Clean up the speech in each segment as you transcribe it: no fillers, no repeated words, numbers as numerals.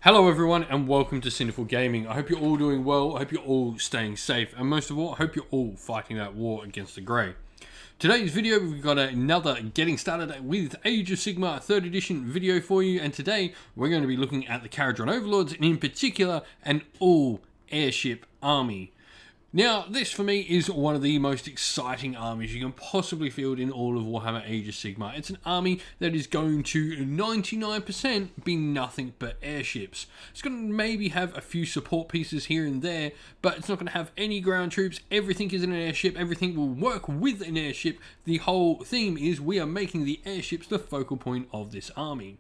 Hello everyone and welcome to Sinful Gaming. I hope you're all doing well, I hope you're all staying safe, and most of all, I hope you're all fighting that war against the Grey. Today's video, we've got another Getting Started with Age of Sigmar 3rd edition video for you, and today we're going to be looking at the Kharadron Overlords, and in particular, an all-airship army. Now, this for me is one of the most exciting armies you can possibly field in all of Warhammer Age of Sigmar. It's an army that is going to 99% be nothing but airships. It's going to maybe have a few support pieces here and there, but it's not going to have any ground troops. Everything is in an airship. Everything will work with an airship. The whole theme is we are making the airships the focal point of this army.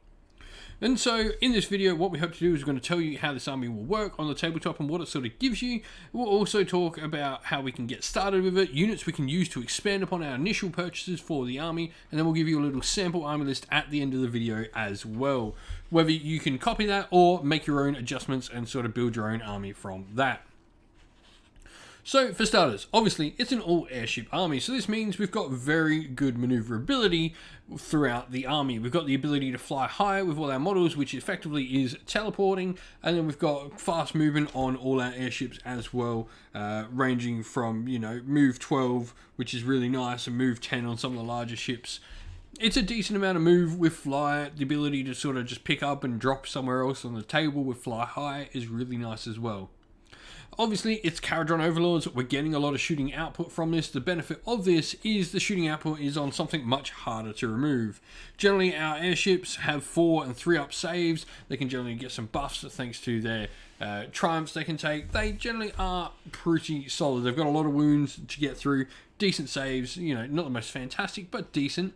And so in this video, what we hope to do is we're going to tell you how this army will work on the tabletop and what it sort of gives you. We'll also talk about how we can get started with it, units we can use to expand upon our initial purchases for the army, and then we'll give you a little sample army list at the end of the video as well. Whether you can copy that or make your own adjustments and sort of build your own army from that. So, for starters, obviously, it's an all-airship army, so this means we've got very good maneuverability throughout the army. We've got the ability to fly high with all our models, which effectively is teleporting, and then we've got fast movement on all our airships as well, ranging from, move 12, which is really nice, and move 10 on some of the larger ships. It's a decent amount of move with fly. The ability to sort of just pick up and drop somewhere else on the table with fly high is really nice as well. Obviously, it's Kharadron Overlords. We're getting a lot of shooting output from this. The benefit of this is the shooting output is on something much harder to remove. Generally, our airships have 4 and 3 up saves. They can generally get some buffs thanks to their triumphs they can take. They generally are pretty solid. They've got a lot of wounds to get through. Decent saves, not the most fantastic, but decent.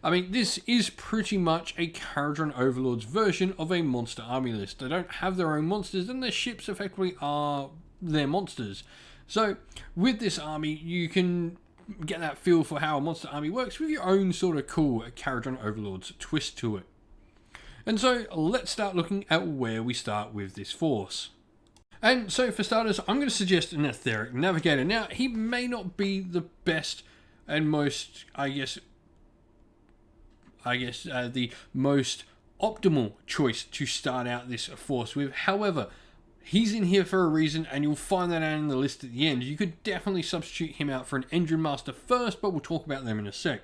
I mean, this is pretty much a Kharadron Overlords version of a monster army list. They don't have their own monsters, and their ships effectively are their monsters. So, with this army, you can get that feel for how a monster army works with your own sort of cool Kharadron Overlords twist to it. And so, let's start looking at where we start with this force. And so, for starters, I'm going to suggest an Etheric Navigator. Now, he may not be the best and most, the most optimal choice to start out this force with. However, he's in here for a reason, and you'll find that out in the list at the end. You could definitely substitute him out for an Engine Master first, but we'll talk about them in a sec.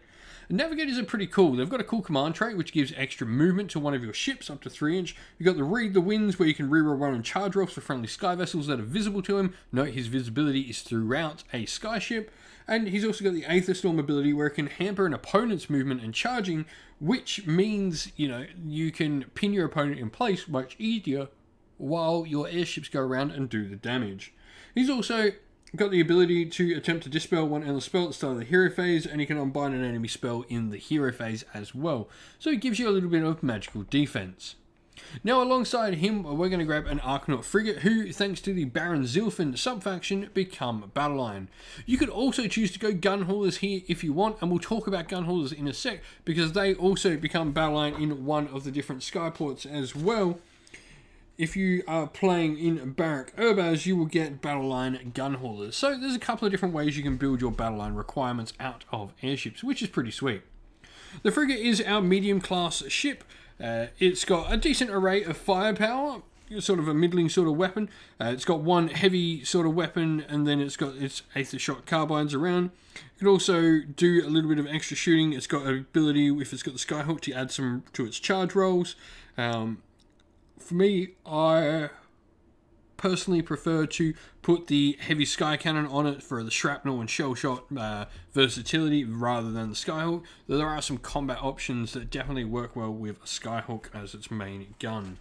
Navigators are pretty cool. They've got a cool command trait, which gives extra movement to one of your ships, up to 3 inch. You've got the Read the Winds, where you can reroll run and charge rolls for friendly sky vessels that are visible to him. Note his visibility is throughout a sky ship. And he's also got the Aether Storm ability, where it can hamper an opponent's movement and charging, which means, you can pin your opponent in place much easier while your airships go around and do the damage. He's also got the ability to attempt to dispel one endless spell at the start of the hero phase, and he can unbind an enemy spell in the hero phase as well. So it gives you a little bit of magical defense. Now, alongside him, we're going to grab an Archnaut frigate, who, thanks to the Baron Zilfin sub-faction, become battle line. You could also choose to go gun haulers here if you want, and we'll talk about gun haulers in a sec, because they also become battle line in one of the different skyports as well. If you are playing in Barak Urbaz, you will get battle line gun haulers. So there's a couple of different ways you can build your battle line requirements out of airships, which is pretty sweet. The frigate is our medium class ship. It's got a decent array of firepower, sort of a middling sort of weapon. It's got one heavy sort of weapon, and then it's got its Aether Shot carbines around. It can also do a little bit of extra shooting. It's got an ability, if it's got the Skyhook, to add some to its charge rolls. For me, I personally prefer to put the heavy sky cannon on it for the shrapnel and shell shot versatility rather than the Skyhook. Though there are some combat options that definitely work well with a Skyhook as its main gun.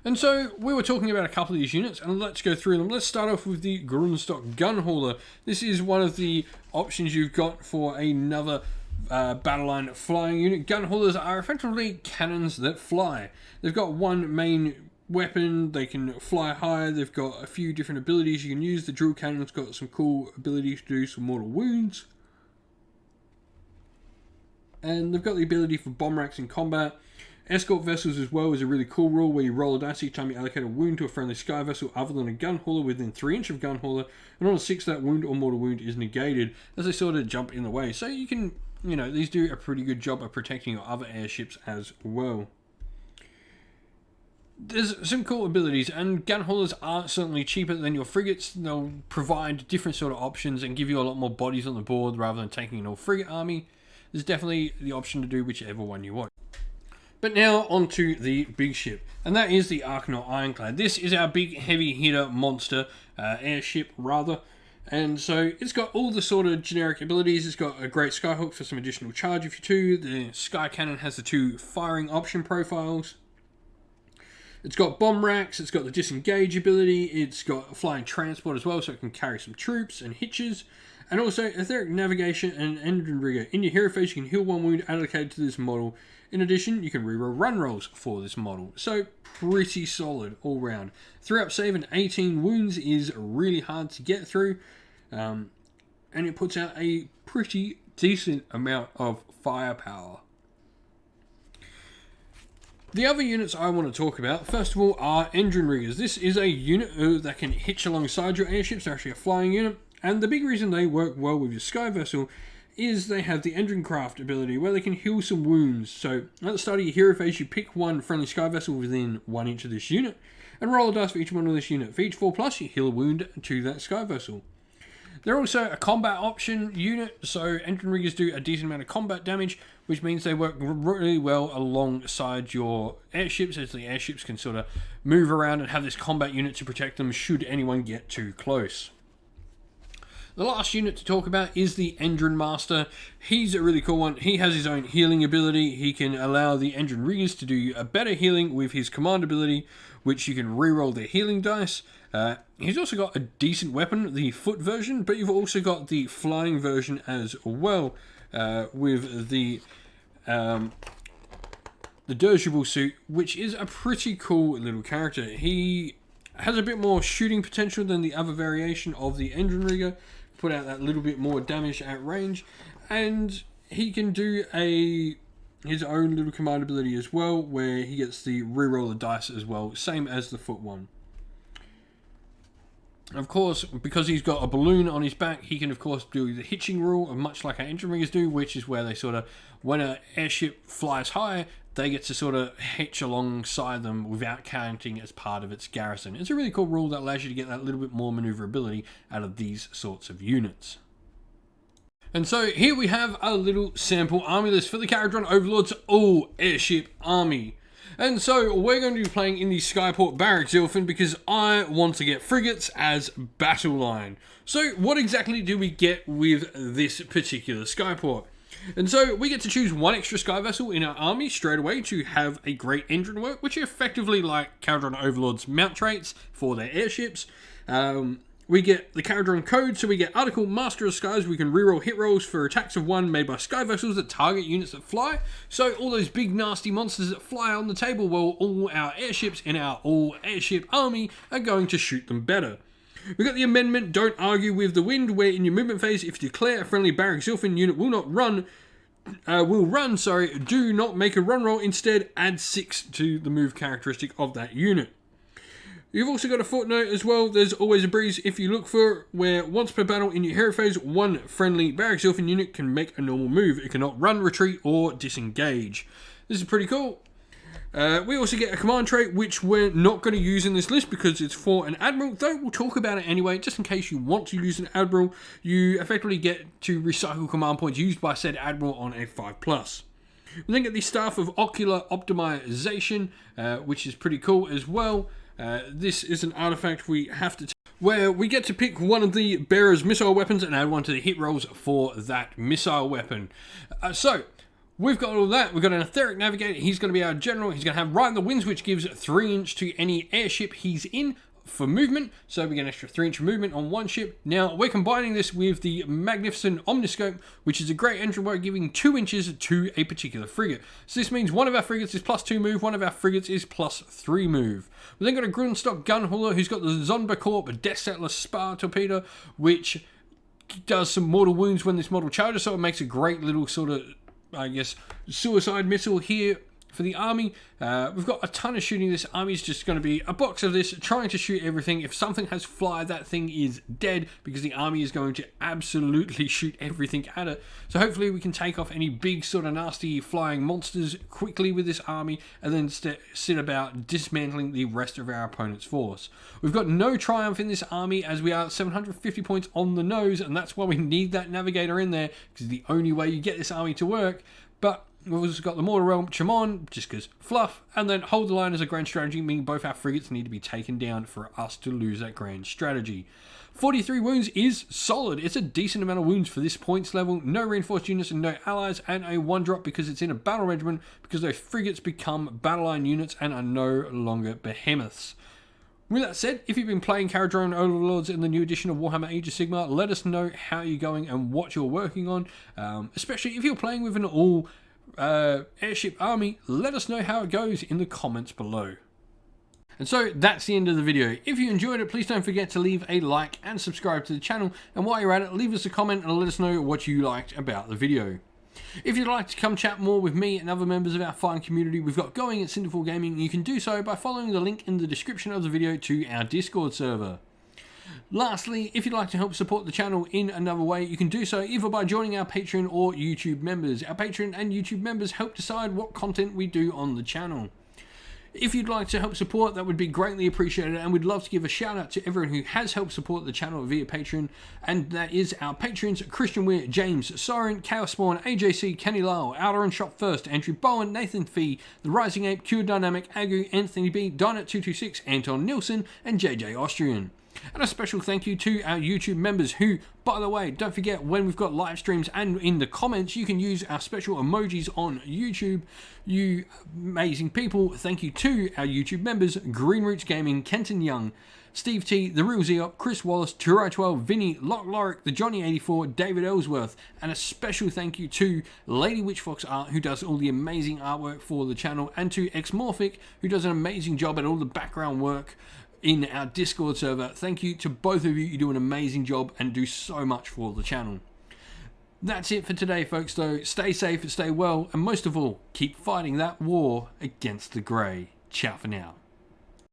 And so we were talking about a couple of these units, and let's go through them. Let's start off with the Grundstock Gun Hauler. This is one of the options you've got for another battle line flying unit. Gun haulers are effectively cannons that fly. They've got one main weapon, they can fly high, they've got a few different abilities you can use. The drill cannon's got some cool abilities to do some mortal wounds. And they've got the ability for bomb racks in combat. Escort vessels as well is a really cool rule where you roll a dice each time you allocate a wound to a friendly sky vessel other than a gun hauler within 3 inch of gun hauler, and on a 6 that wound or mortal wound is negated as they sort of jump in the way. So you can, these do a pretty good job of protecting your other airships as well. there's some cool abilities, and gun haulers are certainly cheaper than your frigates. They'll provide different sort of options and give you a lot more bodies on the board rather than taking an all frigate army. There's definitely the option to do whichever one you want. But now onto the big ship, and that is the Archnaut Ironclad. This is our big heavy hitter monster, airship rather. And so it's got all the sort of generic abilities. It's got a great skyhook for some additional charge if you do. The sky cannon has the 2 firing option profiles. It's got bomb racks, it's got the disengage ability, it's got flying transport as well, so it can carry some troops and hitches, and also etheric navigation and engine rigger. In your hero phase, you can heal 1 wound allocated to this model. In addition, you can reroll run rolls for this model. So pretty solid all round. 3-up save and 18 wounds is really hard to get through, and it puts out a pretty decent amount of firepower. The other units I want to talk about, first of all, are engine riggers. This is a unit that can hitch alongside your airships. They're actually a flying unit, and the big reason they work well with your sky vessel is they have the engine craft ability where they can heal some wounds. So at the start of your hero phase, you pick 1 friendly sky vessel within 1 inch of this unit and roll a dice for each one of this unit. For each 4+, you heal a wound to that sky vessel. They're also a combat option unit, so engine riggers do a decent amount of combat damage, which means they work really well alongside your airships, as the airships can sort of move around and have this combat unit to protect them should anyone get too close. The last unit to talk about is the Engine Master. He's a really cool one. He has his own healing ability. He can allow the engine riggers to do a better healing with his command ability, which you can reroll their healing dice. He's also got a decent weapon, the foot version, but you've also got the flying version as well, with the dirigible suit, which is a pretty cool little character. He has a bit more shooting potential than the other variation of the engine rigger, put out that little bit more damage at range, and he can do his own little command ability as well, where he gets the reroll the dice as well, same as the foot one. Of course, because he's got a balloon on his back, he can of course do the hitching rule, much like our engine riggers do, which is where they sort of, when an airship flies high, they get to sort of hitch alongside them without counting as part of its garrison. It's a really cool rule that allows you to get that little bit more maneuverability out of these sorts of units. And so here we have a little sample army list for the Kharadron Overlords all airship army. And so we're going to be playing in the Skyport Barracks Zilfin because I want to get frigates as battle line. So what exactly do we get with this particular Skyport? And so we get to choose 1 extra sky vessel in our army straight away to have a great engine work, which are effectively like Kharadron Overlords mount traits for their airships. We get the Kharadron code, so we get Article Master of Skies. We can reroll hit rolls for attacks of 1 made by sky vessels that target units that fly. So all those big nasty monsters that fly on the table, well, all our airships in our all airship army are going to shoot them better. We've got the amendment, Don't Argue with the Wind, where in your movement phase, if you declare a friendly Barracks Zilfin unit will run, do not make a run roll. Instead, add 6 to the move characteristic of that unit. You've also got a footnote as well. There's always a breeze if you look for it, where once per battle in your hero phase, 1 friendly Barracks Zilfin unit can make a normal move. It cannot run, retreat, or disengage. This is pretty cool. We also get a command trait, which we're not going to use in this list because it's for an admiral, though we'll talk about it anyway. Just in case you want to use an admiral, you effectively get to recycle command points used by said admiral on a 5+. We then get the Staff of Ocular Optimization, which is pretty cool as well. This is an artifact we have to where we get to pick one of the bearer's missile weapons and add 1 to the hit rolls for that missile weapon. So we've got all that. We've got an Etheric Navigator. He's going to be our general. He's going to have Right in the Winds, which gives 3 inch to any airship he's in for movement. So we get an extra 3 inch movement on 1 ship. Now we're combining this with the Magnificent Omniscope, which is a great engine work, giving 2 inches to a particular frigate. So this means one of our frigates is +2 move, one of our frigates is +3 move. We've then got a Grundstock Gun Hauler who's got the Zonbacorp Death Settler Spar Torpedo, which does some mortal wounds when this model charges, so it makes a great little sort of, I guess, suicide missile here For the army, we've got a ton of shooting. This army is just going to be a box of this, trying to shoot everything. If something has fly, that thing is dead, because the army is going to absolutely shoot everything at it. So hopefully we can take off any big sort of nasty flying monsters quickly with this army, and then sit about dismantling the rest of our opponent's force. We've got no triumph in this army, as we are 750 points on the nose, and that's why we need that navigator in there, because the only way you get this army to work. But we've also got the Mortar Realm Chamon, just because fluff, and then Hold the Line as a grand strategy, meaning both our frigates need to be taken down for us to lose that grand strategy. 43 wounds is solid. It's a decent amount of wounds for this points level. No reinforced units and no allies, and a 1-drop because it's in a battle regiment, because those frigates become battle line units and are no longer behemoths. With that said, if you've been playing Kharadron Overlords in the new edition of Warhammer Age of Sigmar, let us know how you're going and what you're working on, especially if you're playing with an all airship army. Let us know how it goes in the comments below. And so that's the end of the video. If you enjoyed it, please don't forget to leave a like and subscribe to the channel, and while you're at it, leave us a comment and let us know what you liked about the video. If you'd like to come chat more with me and other members of our fine community we've got going at Cinderful Gaming, you can do so by following the link in the description of the video to our Discord server. Lastly, if you'd like to help support the channel in another way, you can do so either by joining our Patreon or YouTube members. Our Patreon and YouTube members help decide what content we do on the channel. If you'd like to help support, that would be greatly appreciated, and we'd love to give a shout out to everyone who has helped support the channel via Patreon, and that is our patrons: Christian Weir, James, Soren, Chaos Spawn, AJC, Kenny Lyle, Outer and Shop First, Andrew Bowen, Nathan Fee, The Rising Ape, Q Dynamic, Agu, Anthony B, Dynet226, Anton Nilsson, and JJ Austrian. And a special thank you to our YouTube members who, by the way, don't forget, when we've got live streams and in the comments, you can use our special emojis on YouTube. You amazing people. Thank you to our YouTube members: Green Roots Gaming, Kenton Young, Steve T, The Real Zeop, Chris Wallace, Turai12, Vinny, Lock Lorick, The Johnny84, David Ellsworth, and a special thank you to Lady Witchfox Art, who does all the amazing artwork for the channel, and to Xmorphic, who does an amazing job at all the background work in our Discord server. Thank you to both of you. You do an amazing job and do so much for the channel. That's it for today, folks, though. Stay safe and stay well, and most of all, keep fighting that war against the grey. Ciao for now.